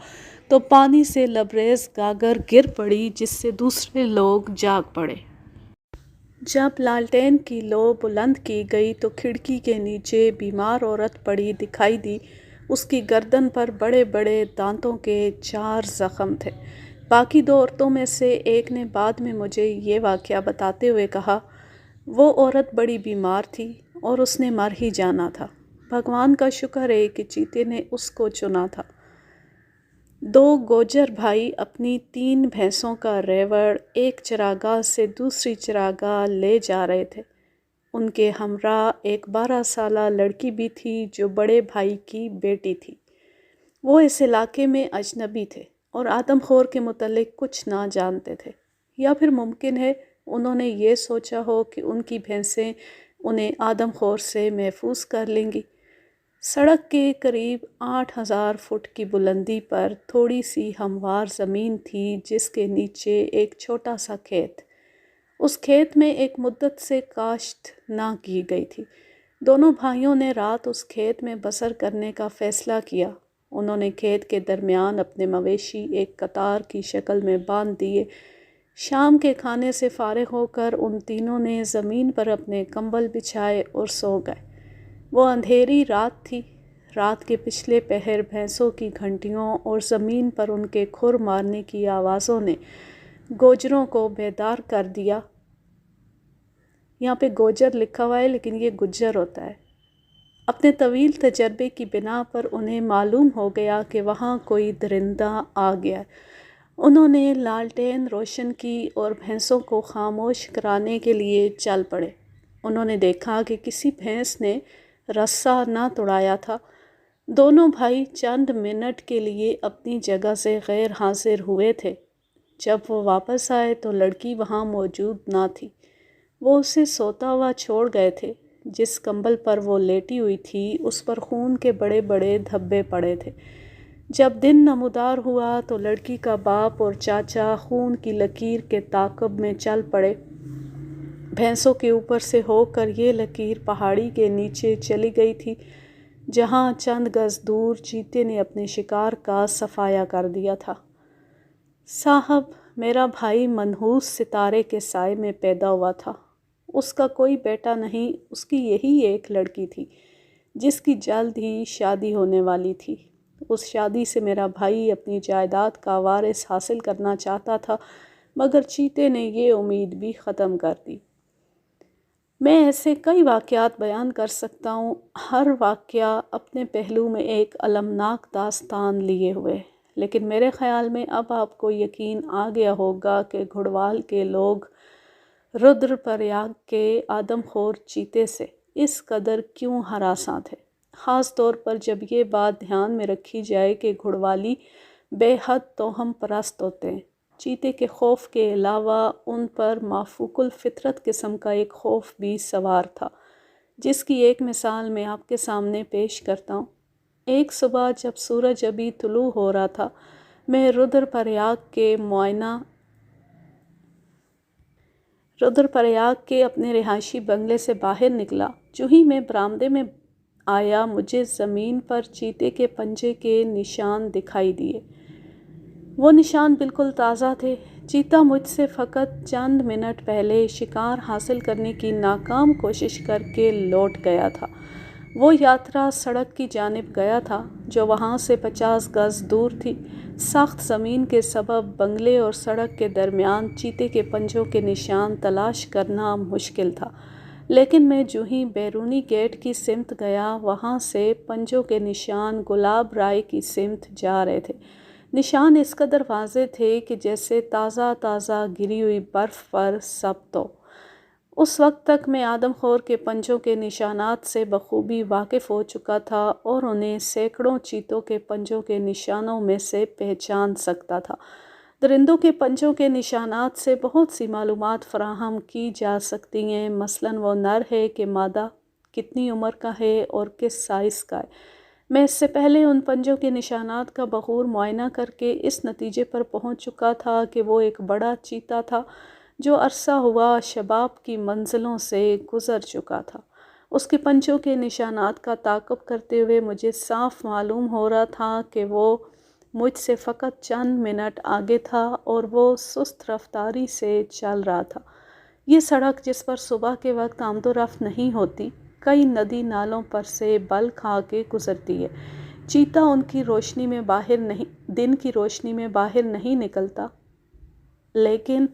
تو پانی سے لبریز گاگر گر پڑی، جس سے دوسرے لوگ جاگ پڑے۔ جب لالٹین کی لو بلند کی گئی تو کھڑکی کے نیچے بیمار عورت پڑی دکھائی دی۔ اس کی گردن پر بڑے بڑے دانتوں کے 4 زخم تھے۔ باقی 2 عورتوں میں سے ایک نے بعد میں مجھے یہ واقعہ بتاتے ہوئے کہا، وہ عورت بڑی بیمار تھی اور اس نے مر ہی جانا تھا۔ بھگوان کا شکر ہے کہ چیتے نے اس کو چنا تھا۔ 2 گوجر بھائی اپنی 3 بھینسوں کا ریوڑ ایک چراگاہ سے دوسری چراگاہ لے جا رہے تھے۔ ان کے ہمراہ ایک 12 سالہ لڑکی بھی تھی جو بڑے بھائی کی بیٹی تھی۔ وہ اس علاقے میں اجنبی تھے اور آدم خور کے متعلق کچھ نہ جانتے تھے، یا پھر ممکن ہے انہوں نے یہ سوچا ہو کہ ان کی بھینسیں انہیں آدم خور سے محفوظ کر لیں گی۔ سڑک کے قریب 8000 فٹ کی بلندی پر تھوڑی سی ہموار زمین تھی، جس کے نیچے ایک چھوٹا سا کھیت۔ اس کھیت میں ایک مدت سے کاشت نہ کی گئی تھی۔ دونوں بھائیوں نے رات اس کھیت میں بسر کرنے کا فیصلہ کیا۔ انہوں نے کھیت کے درمیان اپنے مویشی ایک قطار کی شکل میں باندھ دیے۔ شام کے کھانے سے فارغ ہو کر ان تینوں نے زمین پر اپنے کمبل بچھائے اور سو گئے۔ وہ اندھیری رات تھی۔ رات کے پچھلے پہر بھینسوں کی گھنٹیوں اور زمین پر ان کے کھر مارنے کی آوازوں نے گوجروں کو بیدار کر دیا۔ یہاں پہ گوجر لکھا ہوا ہے لیکن یہ گجر ہوتا ہے۔ اپنے طویل تجربے کی بنا پر انہیں معلوم ہو گیا کہ وہاں کوئی درندہ آ گیا ہے۔ انہوں نے لالٹین روشن کی اور بھینسوں کو خاموش کرانے کے لیے چل پڑے۔ انہوں نے دیکھا کہ کسی بھینس نے رسہ نہ توڑایا تھا۔ دونوں بھائی چند منٹ کے لیے اپنی جگہ سے غیر حاضر ہوئے تھے۔ جب وہ واپس آئے تو لڑکی وہاں موجود نہ تھی۔ وہ اسے سوتا ہوا چھوڑ گئے تھے۔ جس کمبل پر وہ لیٹی ہوئی تھی اس پر خون کے بڑے بڑے دھبے پڑے تھے۔ جب دن نمودار ہوا تو لڑکی کا باپ اور چاچا خون کی لکیر کے تعاقب میں چل پڑے۔ بھینسوں کے اوپر سے ہو کر یہ لکیر پہاڑی کے نیچے چلی گئی تھی، جہاں چند گز دور چیتے نے اپنے شکار کا صفایا کر دیا تھا۔ صاحب، میرا بھائی منحوس ستارے کے سائے میں پیدا ہوا تھا۔ اس کا کوئی بیٹا نہیں، اس کی یہی ایک لڑکی تھی جس کی جلد ہی شادی ہونے والی تھی۔ اس شادی سے میرا بھائی اپنی جائیداد کا وارث حاصل کرنا چاہتا تھا، مگر چیتے نے یہ امید بھی ختم کر دی۔ میں ایسے کئی واقعات بیان کر سکتا ہوں، ہر واقعہ اپنے پہلو میں ایک المناک داستان لیے ہوئے، لیکن میرے خیال میں اب آپ کو یقین آ گیا ہوگا کہ گھڑوال کے لوگ رودر پریاگ کے آدم خور چیتے سے اس قدر کیوں ہراساں تھے، خاص طور پر جب یہ بات دھیان میں رکھی جائے کہ گھڑوالی بے حد توہم پرست ہوتے ہیں۔ چیتے کے خوف کے علاوہ ان پر مافوق الفطرت قسم کا ایک خوف بھی سوار تھا، جس کی ایک مثال میں آپ کے سامنے پیش کرتا ہوں۔ ایک صبح جب سورج ابھی طلوع ہو رہا تھا، میں رودر پریاگ کے اپنے رہائشی بنگلے سے باہر نکلا۔ جو ہی میں برآمدے میں آیا، مجھے زمین پر چیتے کے پنجے کے نشان دکھائی دیے۔ وہ نشان بالکل تازہ تھے۔ چیتا مجھ سے فقط چند منٹ پہلے شکار حاصل کرنے کی ناکام کوشش کر کے لوٹ گیا تھا۔ وہ یاترا سڑک کی جانب گیا تھا جو وہاں سے 50 گز دور تھی۔ سخت زمین کے سبب بنگلے اور سڑک کے درمیان چیتے کے پنجوں کے نشان تلاش کرنا مشکل تھا، لیکن میں جو ہی بیرونی گیٹ کی سمت گیا، وہاں سے پنجوں کے نشان گلاب رائے کی سمت جا رہے تھے۔ نشان اس قدر واضح تھے کہ جیسے تازہ تازہ گری ہوئی برف پر ثبت ہو۔ اس وقت تک میں آدم خور کے پنجوں کے نشانات سے بخوبی واقف ہو چکا تھا اور انہیں سینکڑوں چیتوں کے پنجوں کے نشانوں میں سے پہچان سکتا تھا۔ درندوں کے پنجوں کے نشانات سے بہت سی معلومات فراہم کی جا سکتی ہیں، مثلاً وہ نر ہے کہ مادہ، کتنی عمر کا ہے اور کس سائز کا ہے۔ میں اس سے پہلے ان پنجوں کے نشانات کا بغور معائنہ کر کے اس نتیجے پر پہنچ چکا تھا کہ وہ ایک بڑا چیتا تھا جو عرصہ ہوا شباب کی منزلوں سے گزر چکا تھا۔ اس کے پنجوں کے نشانات کا تعاقب کرتے ہوئے مجھے صاف معلوم ہو رہا تھا کہ وہ مجھ سے فقط چند منٹ آگے تھا اور وہ سست رفتاری سے چل رہا تھا۔ یہ سڑک جس پر صبح کے وقت آمد و رفت نہیں ہوتی، کئی ندی نالوں پر سے بل کھا کے گزرتی ہے۔ چیتا دن کی روشنی میں باہر نہیں نکلتا، لیکن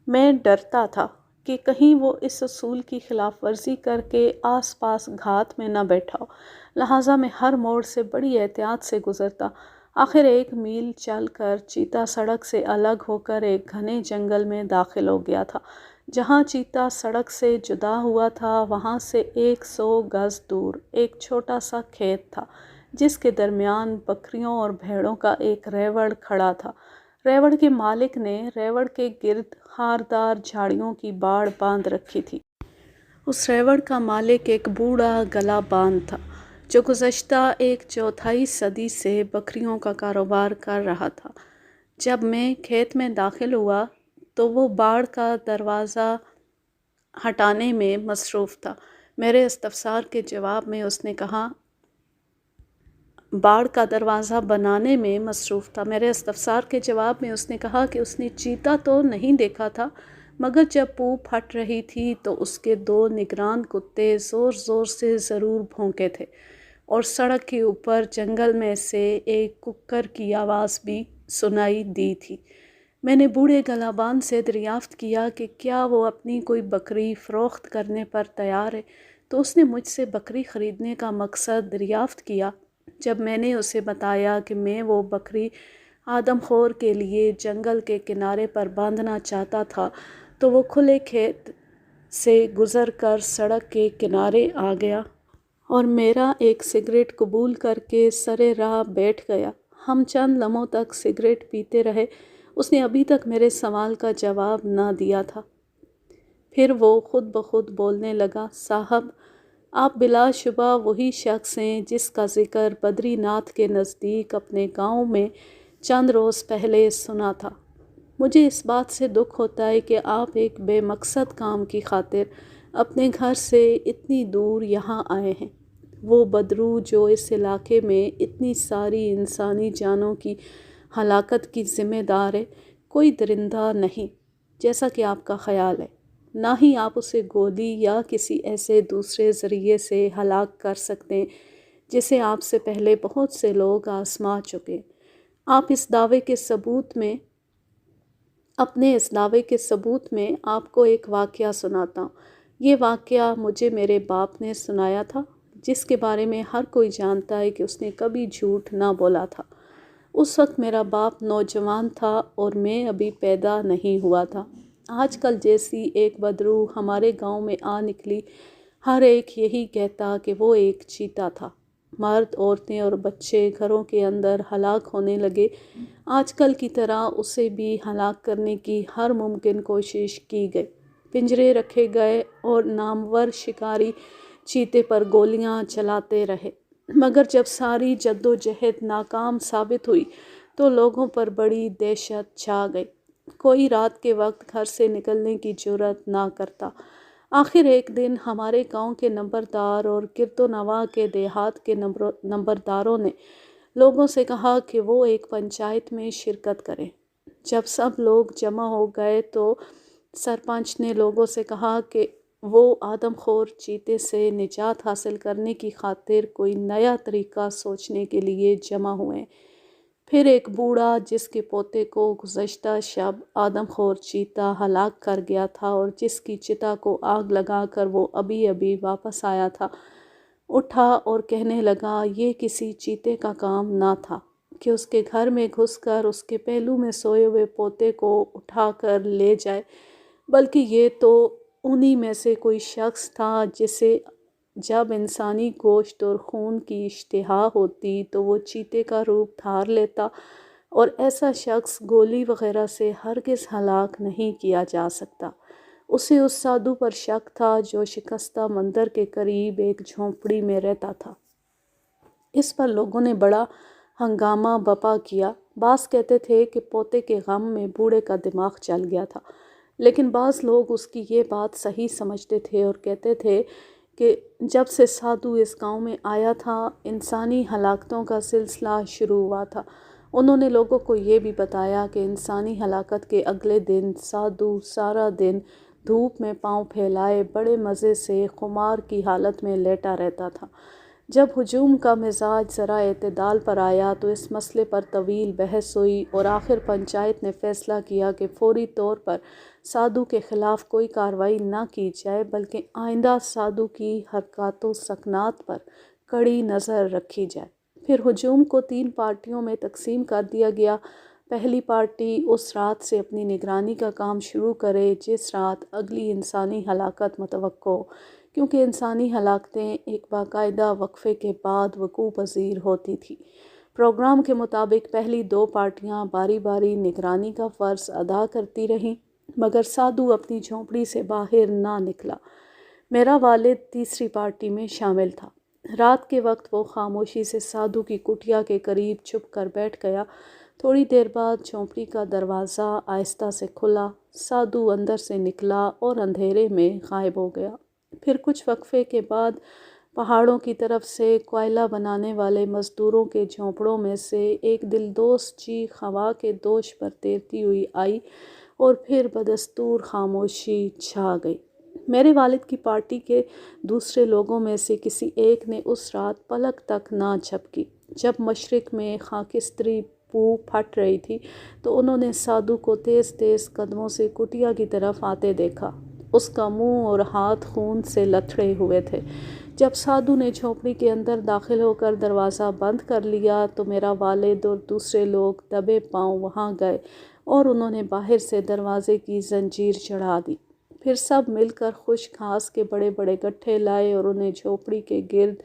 میں ڈرتا تھا کہ کہیں وہ اس اصول کی خلاف ورزی کر کے آس پاس گھات میں نہ بیٹھا ہو، لہٰذا میں ہر موڑ سے بڑی احتیاط سے گزرتا۔ آخر 1 میل چل کر چیتا سڑک سے الگ ہو کر ایک گھنے جنگل میں داخل ہو گیا تھا۔ جہاں چیتا سڑک سے جدا ہوا تھا، وہاں سے 100 گز دور ایک چھوٹا سا کھیت تھا جس کے درمیان بکریوں اور بھیڑوں کا ایک ریوڑ کھڑا تھا۔ ریوڑ کے مالک نے ریوڑ کے گرد خاردار جھاڑیوں کی باڑ باندھ رکھی تھی۔ اس ریوڑ کا مالک ایک بوڑھا گلا باندھ تھا جو گزشتہ 1/4 صدی سے بکریوں کا کاروبار کر رہا تھا۔ جب میں کھیت میں داخل ہوا تو وہ باڑ کا دروازہ ہٹانے میں مصروف تھا۔ میرے استفسار کے جواب میں اس نے کہا باڑ کا دروازہ بنانے میں مصروف تھا۔ میرے استفسار کے جواب میں اس نے کہا کہ اس نے چیتا تو نہیں دیکھا تھا، مگر جب پھوپ پھٹ رہی تھی تو اس کے 2 نگران کتے زور زور سے ضرور بھونکے تھے، اور سڑک کے اوپر جنگل میں سے ایک ککر کی آواز بھی سنائی دی تھی۔ میں نے بوڑھے گلابان سے دریافت کیا کہ کیا وہ اپنی کوئی بکری فروخت کرنے پر تیار ہے، تو اس نے مجھ سے بکری خریدنے کا مقصد دریافت کیا۔ جب میں نے اسے بتایا کہ میں وہ بکری آدم خور کے لیے جنگل کے کنارے پر باندھنا چاہتا تھا، تو وہ کھلے کھیت سے گزر کر سڑک کے کنارے آ گیا اور میرا ایک سگریٹ قبول کر کے سرِ راہ بیٹھ گیا۔ ہم چند لمحوں تک سگریٹ پیتے رہے۔ اس نے ابھی تک میرے سوال کا جواب نہ دیا تھا۔ پھر وہ خود بخود بولنے لگا، صاحب، آپ بلا شبہ وہی شخص ہیں جس کا ذکر بدری ناتھ کے نزدیک اپنے گاؤں میں چند روز پہلے سنا تھا۔ مجھے اس بات سے دکھ ہوتا ہے کہ آپ ایک بے مقصد کام کی خاطر اپنے گھر سے اتنی دور یہاں آئے ہیں۔ وہ بدرو جو اس علاقے میں اتنی ساری انسانی جانوں کی ہلاکت کی ذمہ دار ہے، کوئی درندہ نہیں جیسا کہ آپ کا خیال ہے، نہ ہی آپ اسے گولی یا کسی ایسے دوسرے ذریعے سے ہلاک کر سکتے ہیں جسے آپ سے پہلے بہت سے لوگ آزما چکے۔ اپنے اس دعوے کے ثبوت میں آپ کو ایک واقعہ سناتا ہوں۔ یہ واقعہ مجھے میرے باپ نے سنایا تھا، جس کے بارے میں ہر کوئی جانتا ہے کہ اس نے کبھی جھوٹ نہ بولا تھا۔ اس وقت میرا باپ نوجوان تھا اور میں ابھی پیدا نہیں ہوا تھا۔ آج کل جیسی ایک بدروح ہمارے گاؤں میں آ نکلی، ہر ایک یہی کہتا کہ وہ ایک چیتا تھا۔ مرد، عورتیں اور بچے گھروں کے اندر ہلاک ہونے لگے۔ آج کل کی طرح اسے بھی ہلاک کرنے کی ہر ممکن کوشش کی گئی۔ پنجرے رکھے گئے اور نامور شکاری چیتے پر گولیاں چلاتے رہے، مگر جب ساری جدوجہد ناکام ثابت ہوئی تو لوگوں پر بڑی دہشت چھا گئی۔ کوئی رات کے وقت گھر سے نکلنے کی جرأت نہ کرتا۔ آخر ایک دن ہمارے گاؤں کے نمبردار اور گرد و نواح کے دیہات کے نمبرداروں نے لوگوں سے کہا کہ وہ ایک پنچایت میں شرکت کریں۔ جب سب لوگ جمع ہو گئے تو سرپنچ نے لوگوں سے کہا کہ وہ آدم خور چیتے سے نجات حاصل کرنے کی خاطر کوئی نیا طریقہ سوچنے کے لیے جمع ہوئے۔ پھر ایک بوڑھا جس کے پوتے کو گزشتہ شب آدم خور چیتا ہلاک کر گیا تھا اور جس کی چتا کو آگ لگا کر وہ ابھی ابھی واپس آیا تھا، اٹھا اور کہنے لگا یہ کسی چیتے کا کام نہ تھا کہ اس کے گھر میں گھس کر اس کے پہلو میں سوئے ہوئے پوتے کو اٹھا کر لے جائے، بلکہ یہ تو انہی میں سے کوئی شخص تھا جسے جب انسانی گوشت اور خون کی اشتہا ہوتی تو وہ چیتے کا روپ دھار لیتا، اور ایسا شخص گولی وغیرہ سے ہرگز ہلاک نہیں کیا جا سکتا۔ اسے اس سادھو پر شک تھا جو شکستہ مندر کے قریب ایک جھونپڑی میں رہتا تھا۔ اس پر لوگوں نے بڑا ہنگامہ بپا کیا۔ بعض کہتے تھے کہ پوتے کے غم میں بوڑھے کا دماغ چل گیا تھا، لیکن بعض لوگ اس کی یہ بات صحیح سمجھتے تھے اور کہتے تھے کہ جب سے سادھو اس گاؤں میں آیا تھا انسانی ہلاکتوں کا سلسلہ شروع ہوا تھا۔ انہوں نے لوگوں کو یہ بھی بتایا کہ انسانی ہلاکت کے اگلے دن سادھو سارا دن دھوپ میں پاؤں پھیلائے بڑے مزے سے خمار کی حالت میں لیٹا رہتا تھا۔ جب ہجوم کا مزاج ذرا اعتدال پر آیا تو اس مسئلے پر طویل بحث ہوئی اور آخر پنچایت نے فیصلہ کیا کہ فوری طور پر سادھو کے خلاف کوئی کارروائی نہ کی جائے، بلکہ آئندہ سادھو کی حرکات و سکنات پر کڑی نظر رکھی جائے۔ پھر ہجوم کو 3 پارٹیوں میں تقسیم کر دیا گیا۔ پہلی پارٹی اس رات سے اپنی نگرانی کا کام شروع کرے جس رات اگلی انسانی ہلاکت متوقع ہو، کیونکہ انسانی ہلاکتیں ایک باقاعدہ وقفے کے بعد وقوع پذیر ہوتی تھیں۔ پروگرام کے مطابق پہلی 2 پارٹیاں باری باری نگرانی کا فرض ادا کرتی رہیں، مگر سادھو اپنی جھونپڑی سے باہر نہ نکلا۔ میرا والد تیسری پارٹی میں شامل تھا۔ رات کے وقت وہ خاموشی سے سادھو کی کٹیا کے قریب چھپ کر بیٹھ گیا۔ تھوڑی دیر بعد جھونپڑی کا دروازہ آہستہ سے کھلا، سادھو اندر سے نکلا اور اندھیرے میں غائب ہو گیا۔ پھر کچھ وقفے کے بعد پہاڑوں کی طرف سے کوئلہ بنانے والے مزدوروں کے جھونپڑوں میں سے ایک دلدوز چیخ ہوا کے دوش پر تیرتی ہوئی آئی اور پھر بدستور خاموشی چھا گئی۔ میرے والد کی پارٹی کے دوسرے لوگوں میں سے کسی ایک نے اس رات پلک تک نہ جھپکی۔ جب مشرق میں خاکستری بو پھٹ رہی تھی تو انہوں نے سادھو کو تیز تیز قدموں سے کٹیا کی طرف آتے دیکھا۔ اس کا منہ اور ہاتھ خون سے لتھڑے ہوئے تھے۔ جب سادھو نے جھونپڑی کے اندر داخل ہو کر دروازہ بند کر لیا تو میرا والد اور دوسرے لوگ دبے پاؤں وہاں گئے اور انہوں نے باہر سے دروازے کی زنجیر چڑھا دی۔ پھر سب مل کر خشک گھاس کے بڑے بڑے گٹھے لائے اور انہیں جھونپڑی کے گرد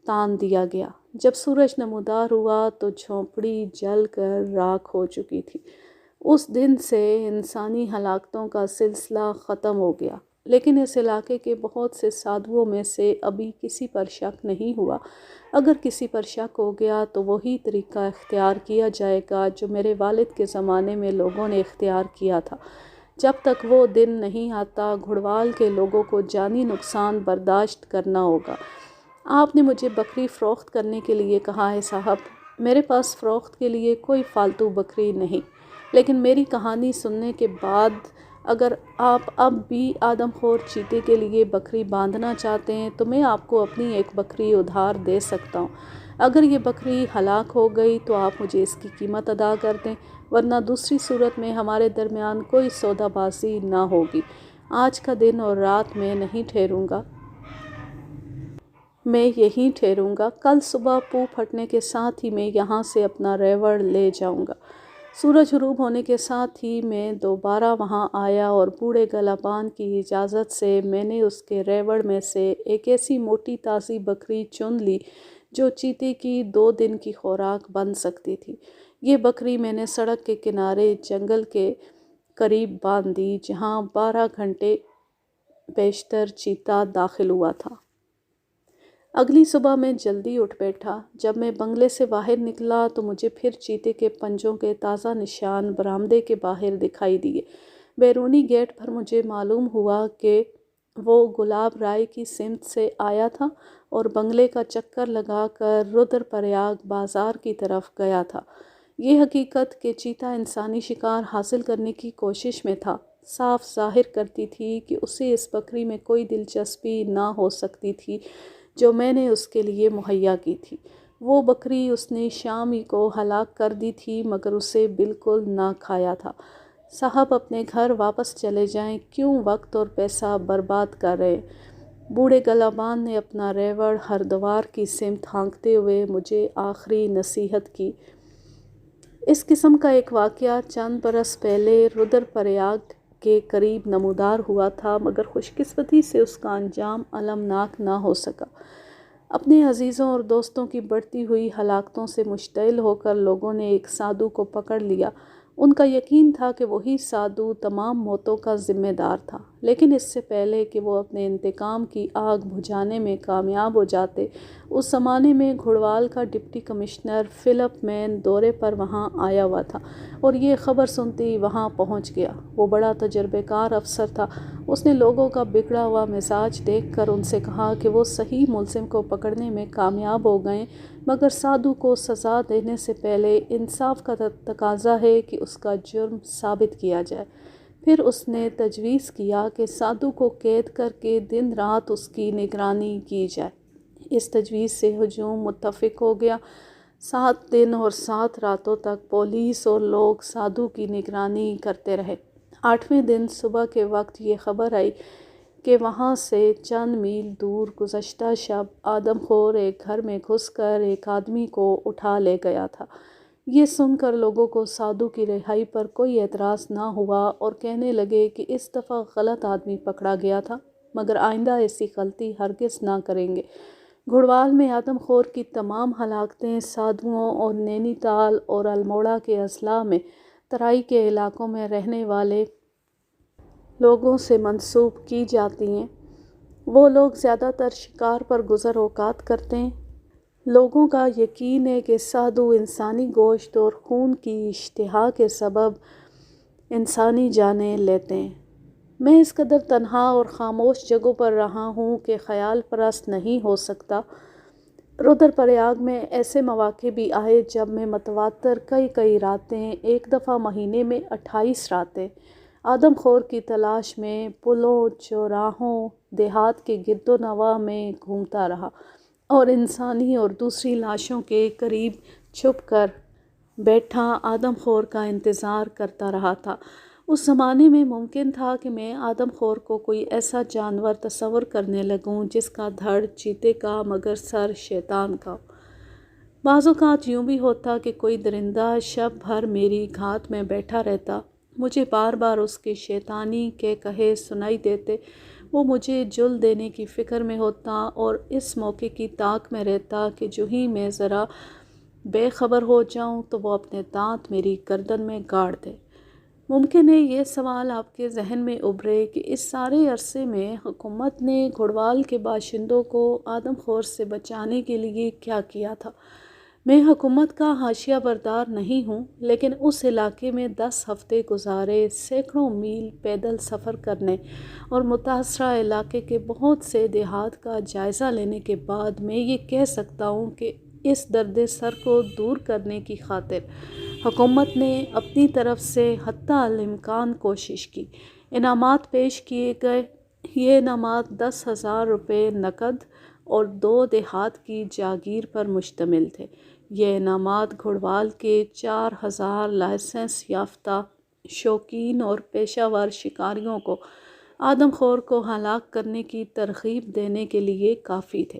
تان دیا گیا۔ جب سورج نمودار ہوا تو جھونپڑی جل کر راکھ ہو چکی تھی۔ اس دن سے انسانی ہلاکتوں کا سلسلہ ختم ہو گیا، لیکن اس علاقے کے بہت سے سادھوؤں میں سے ابھی کسی پر شک نہیں ہوا۔ اگر کسی پر شک ہو گیا تو وہی طریقہ اختیار کیا جائے گا جو میرے والد کے زمانے میں لوگوں نے اختیار کیا تھا۔ جب تک وہ دن نہیں آتا گھڑوال کے لوگوں کو جانی نقصان برداشت کرنا ہوگا۔ آپ نے مجھے بکری فروخت کرنے کے لیے کہا ہے صاحب۔ میرے پاس فروخت کے لیے کوئی فالتو بکری نہیں، لیکن میری کہانی سننے کے بعد اگر آپ اب بھی آدم خور چیتے کے لیے بکری باندھنا چاہتے ہیں تو میں آپ کو اپنی ایک بکری ادھار دے سکتا ہوں۔ اگر یہ بکری ہلاک ہو گئی تو آپ مجھے اس کی قیمت ادا کر دیں، ورنہ دوسری صورت میں ہمارے درمیان کوئی سودا بازی نہ ہوگی۔ آج کا دن اور رات میں نہیں ٹھہروں گا۔ میں یہیں ٹھہروں گا۔ کل صبح پو پھٹنے کے ساتھ ہی میں یہاں سے اپنا ریوڑ لے جاؤں گا۔ سورج غروب ہونے کے ساتھ ہی میں دوبارہ وہاں آیا اور بوڑھے گلابان کی اجازت سے میں نے اس کے ریوڑ میں سے ایک ایسی موٹی تازی بکری چن لی جو چیتے کی 2 دن کی خوراک بن سکتی تھی۔ یہ بکری میں نے سڑک کے کنارے جنگل کے قریب باندھ دی جہاں 12 گھنٹے پیشتر چیتا داخل ہوا تھا۔ اگلی صبح میں جلدی اٹھ بیٹھا۔ جب میں بنگلے سے باہر نکلا تو مجھے پھر چیتے کے پنجوں کے تازہ نشان برآمدے کے باہر دکھائی دیے۔ بیرونی گیٹ پر مجھے معلوم ہوا کہ وہ گلاب رائے کی سمت سے آیا تھا اور بنگلے کا چکر لگا کر رودر پریاگ بازار کی طرف گیا تھا۔ یہ حقیقت کہ چیتا انسانی شکار حاصل کرنے کی کوشش میں تھا صاف ظاہر کرتی تھی کہ اسے اس بکری میں کوئی دلچسپی نہ ہو سکتی تھی جو میں نے اس کے لیے مہیا کی تھی۔ وہ بکری اس نے شام ہی کو ہلاک کر دی تھی مگر اسے بالکل نہ کھایا تھا۔ صاحب اپنے گھر واپس چلے جائیں، کیوں وقت اور پیسہ برباد کر رہے؟ بوڑھے گلابان نے اپنا ریوڑ ہردوار کی سمت ہانکتے ہوئے مجھے آخری نصیحت کی۔ اس قسم کا ایک واقعہ چند برس پہلے رودر پریاگ کے قریب نمودار ہوا تھا مگر خوش قسمتی سے اس کا انجام المناک نہ ہو سکا۔ اپنے عزیزوں اور دوستوں کی بڑھتی ہوئی ہلاکتوں سے مشتعل ہو کر لوگوں نے ایک سادھو کو پکڑ لیا۔ ان کا یقین تھا کہ وہی سادھو تمام موتوں کا ذمہ دار تھا، لیکن اس سے پہلے کہ وہ اپنے انتقام کی آگ بجھانے میں کامیاب ہو جاتے، اس زمانے میں گھڑوال کا ڈپٹی کمشنر فلپ مین دورے پر وہاں آیا ہوا تھا اور یہ خبر سنتے ہی وہاں پہنچ گیا۔ وہ بڑا تجربہ کار افسر تھا۔ اس نے لوگوں کا بگڑا ہوا مزاج دیکھ کر ان سے کہا کہ وہ صحیح ملزم کو پکڑنے میں کامیاب ہو گئے مگر سادھو کو سزا دینے سے پہلے انصاف کا تقاضا ہے کہ اس کا جرم ثابت کیا جائے۔ پھر اس نے تجویز کیا کہ سادھو کو قید کر کے دن رات اس کی نگرانی کی جائے۔ اس تجویز سے ہجوم متفق ہو گیا۔ 7 دن اور 7 راتوں تک پولیس اور لوگ سادھو کی نگرانی کرتے رہے۔ 8ویں دن صبح کے وقت یہ خبر آئی کہ وہاں سے چند میل دور گزشتہ شب آدم خور ایک گھر میں گھس کر ایک آدمی کو اٹھا لے گیا تھا۔ یہ سن کر لوگوں کو سادھو کی رہائی پر کوئی اعتراض نہ ہوا اور کہنے لگے کہ اس دفعہ غلط آدمی پکڑا گیا تھا مگر آئندہ ایسی غلطی ہرگز نہ کریں گے۔ گھڑوال میں آدم خور کی تمام ہلاکتیں سادھوؤں اور نینی تال اور الموڑا کے اضلاع میں ترائی کے علاقوں میں رہنے والے لوگوں سے منسوب کی جاتی ہیں۔ وہ لوگ زیادہ تر شکار پر گزر اوقات کرتے ہیں۔ لوگوں کا یقین ہے کہ سادھو انسانی گوشت اور خون کی اشتہا کے سبب انسانی جانیں لیتے ہیں۔ میں اس قدر تنہا اور خاموش جگہوں پر رہا ہوں کہ خیال پرست نہیں ہو سکتا۔ رودر پریاگ میں ایسے مواقع بھی آئے جب میں متواتر کئی راتیں، ایک دفعہ مہینے میں 28 راتیں، آدم خور کی تلاش میں پلوں، چوراہوں، دیہات کے گرد و نواح میں گھومتا رہا اور انسانی اور دوسری لاشوں کے قریب چھپ کر بیٹھا آدم خور کا انتظار کرتا رہا تھا۔ اس زمانے میں ممکن تھا کہ میں آدم خور کو کوئی ایسا جانور تصور کرنے لگوں جس کا دھڑ چیتے کا مگر سر شیطان کا ہو۔ بعض اوقات یوں بھی ہوتا کہ کوئی درندہ شب بھر میری گھات میں بیٹھا رہتا، مجھے بار بار اس کے شیطانی کے کہے سنائی دیتے، وہ مجھے جل دینے کی فکر میں ہوتا اور اس موقع کی تاک میں رہتا کہ جو ہی میں ذرا بے خبر ہو جاؤں تو وہ اپنے دانت میری گردن میں گاڑ دے۔ ممکن ہے یہ سوال آپ کے ذہن میں ابھرے کہ اس سارے عرصے میں حکومت نے گھڑوال کے باشندوں کو آدم خور سے بچانے کے لیے کیا کیا تھا؟ میں حکومت کا حاشیہ بردار نہیں ہوں لیکن اس علاقے میں 10 ہفتے گزارے، سینکڑوں میل پیدل سفر کرنے اور متاثرہ علاقے کے بہت سے دیہات کا جائزہ لینے کے بعد میں یہ کہہ سکتا ہوں کہ اس درد سر کو دور کرنے کی خاطر حکومت نے اپنی طرف سے حتی الامکان کوشش کی۔ انعامات پیش کیے گئے۔ یہ انعامات 10,000 روپے نقد اور 2 دیہات کی جاگیر پر مشتمل تھے۔ یہ انعامات گھڑوال کے 4,000 لائسنس یافتہ شوقین اور پیشہ ور شکاریوں کو آدم خور کو ہلاک کرنے کی ترغیب دینے کے لیے کافی تھے۔